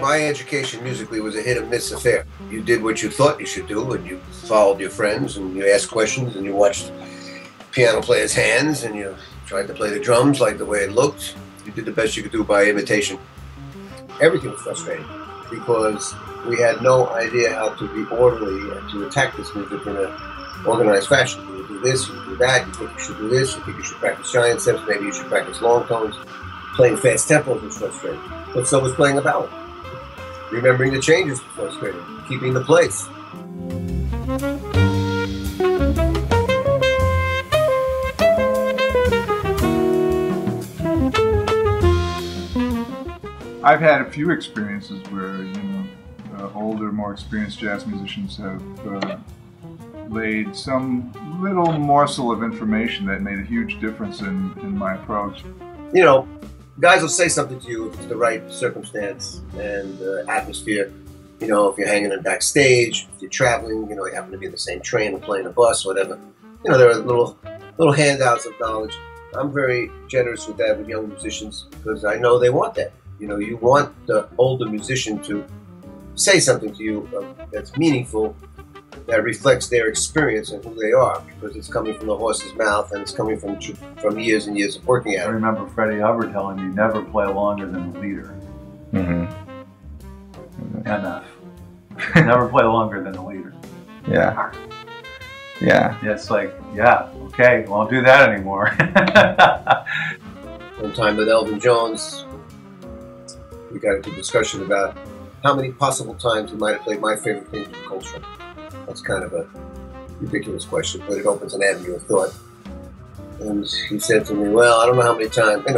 My education musically was a hit-and-miss affair. You did what you thought you should do, and you followed your friends, and you asked questions, and you watched piano players' hands, and you tried to play the drums like the way it looked. You did the best you could do by imitation. Everything was frustrating because we had no idea how to be orderly and to attack this music in an organized fashion. You would do this, you would do that, you think you should do this, you think you should practice giant steps, maybe you should practice long tones. Playing fast tempos was frustrating, but so was playing a ballad. Remembering the changes was frustrating, keeping the place. I've had a few experiences where, older, more experienced jazz musicians have laid some little morsel of information that made a huge difference in my approach. You know, guys will say something to you if it's the right circumstance and atmosphere. You know, if you're hanging in backstage, if you're traveling, you happen to be in the same train or playing a bus, whatever. There are little handouts of knowledge. I'm very generous with that with young musicians because I know they want that. You want the older musician to say something to you that's meaningful, that reflects their experience and who they are, because it's coming from the horse's mouth and it's coming from years and years of working at it. I remember Freddie Hubbard telling me, never play longer than the leader. Enough. Never play longer than the leader. Yeah. Yeah. It's like, yeah, okay, won't do that anymore. One time with Elvin Jones, we got into a discussion about how many possible times he might have played my favorite thing from Coltrane. That's kind of a ridiculous question, but it opens an avenue of thought. And he said to me, well, I don't know how many times, I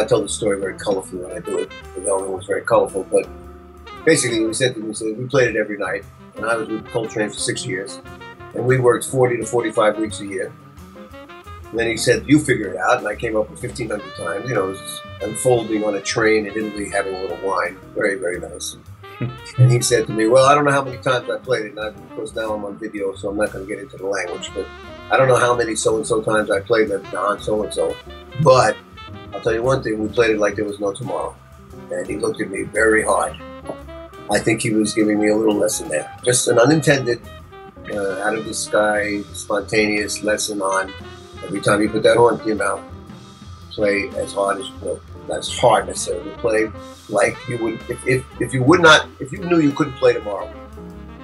tell the story very colorfully when I do it, because Elvin was very colorful, but basically he said to me, we played it every night, and I was with Coltrane for 6 years, and we worked 40 to 45 weeks a year. And then he said, you figure it out, and I came up with 1,500 times. It was unfolding on a train in Italy, having a little wine. Very, very nice. And he said to me, well, I don't know how many times I played it. And of course, now I'm on video, so I'm not going to get into the language. But I don't know how many so-and-so times I played that Don so-and-so. But I'll tell you one thing, we played it like there was no tomorrow. And he looked at me very hard. I think he was giving me a little lesson there. Just an unintended, out of the sky, spontaneous lesson on every time you put that on your mouth, play as hard as you will. That's hard necessarily. Play like you would if you knew you couldn't play tomorrow,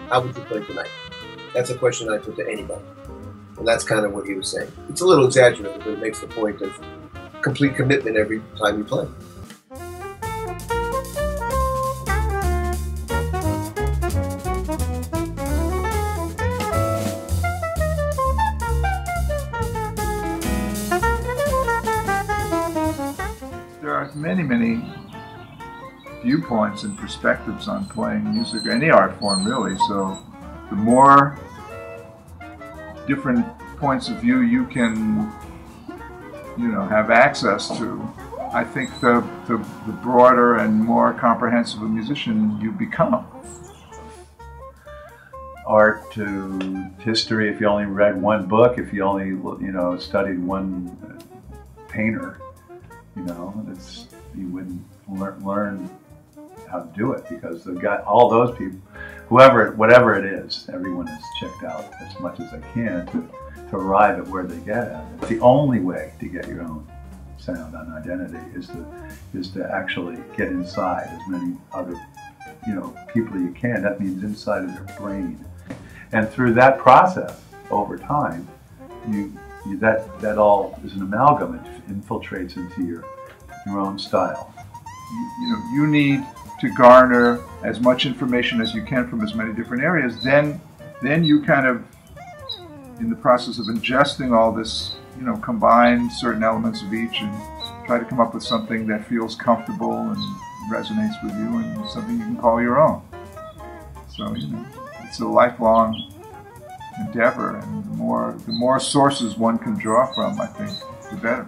how would you play tonight? That's a question I put to anybody. And that's kind of what he was saying. It's a little exaggerated, but it makes the point of complete commitment every time you play. There are many viewpoints and perspectives on playing music, or any art form really, so the more different points of view you can have access to, I think the broader and more comprehensive a musician you become. Art to history, if you only read one book, if you only studied one painter, you wouldn't learn how to do it, because they've got all those people, whatever it is, everyone is checked out as much as they can to arrive at where they get at. It's the only way to get your own sound and identity is to actually get inside as many other people you can. That means inside of their brain, and through that process over time, that all is an amalgam. It infiltrates into your own style. You need to garner as much information as you can from as many different areas. Then you kind of, in the process of ingesting all this, combine certain elements of each and try to come up with something that feels comfortable and resonates with you, and something you can call your own. So it's a lifelong endeavor, and the more sources one can draw from, I think, the better.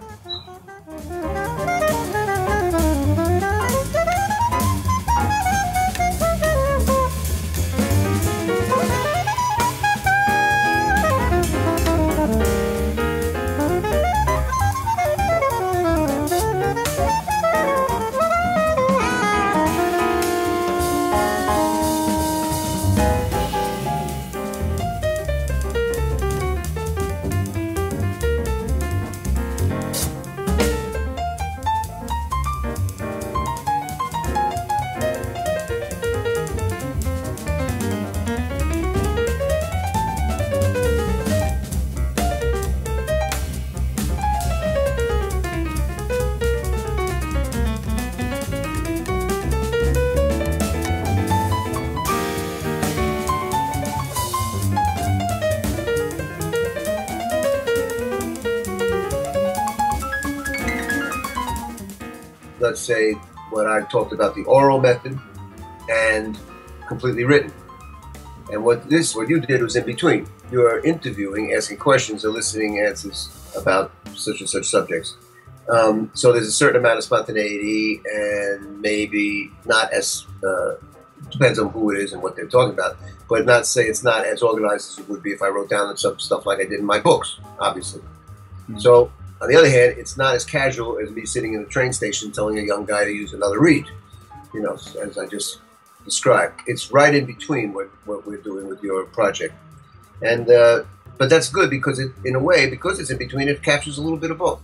let's say, what I talked about, the oral method and completely written. And what you did was in between. You are interviewing, asking questions, eliciting answers about such and such subjects. So there's a certain amount of spontaneity, and maybe not as, depends on who it is and what they're talking about, but not say it's not as organized as it would be if I wrote down some stuff like I did in my books, obviously. Mm-hmm. So, on the other hand, it's not as casual as me sitting in a train station telling a young guy to use another reed, you know, as I just described. It's right in between what we're doing with your project. And, but that's good because in a way, because it's in between, it captures a little bit of both.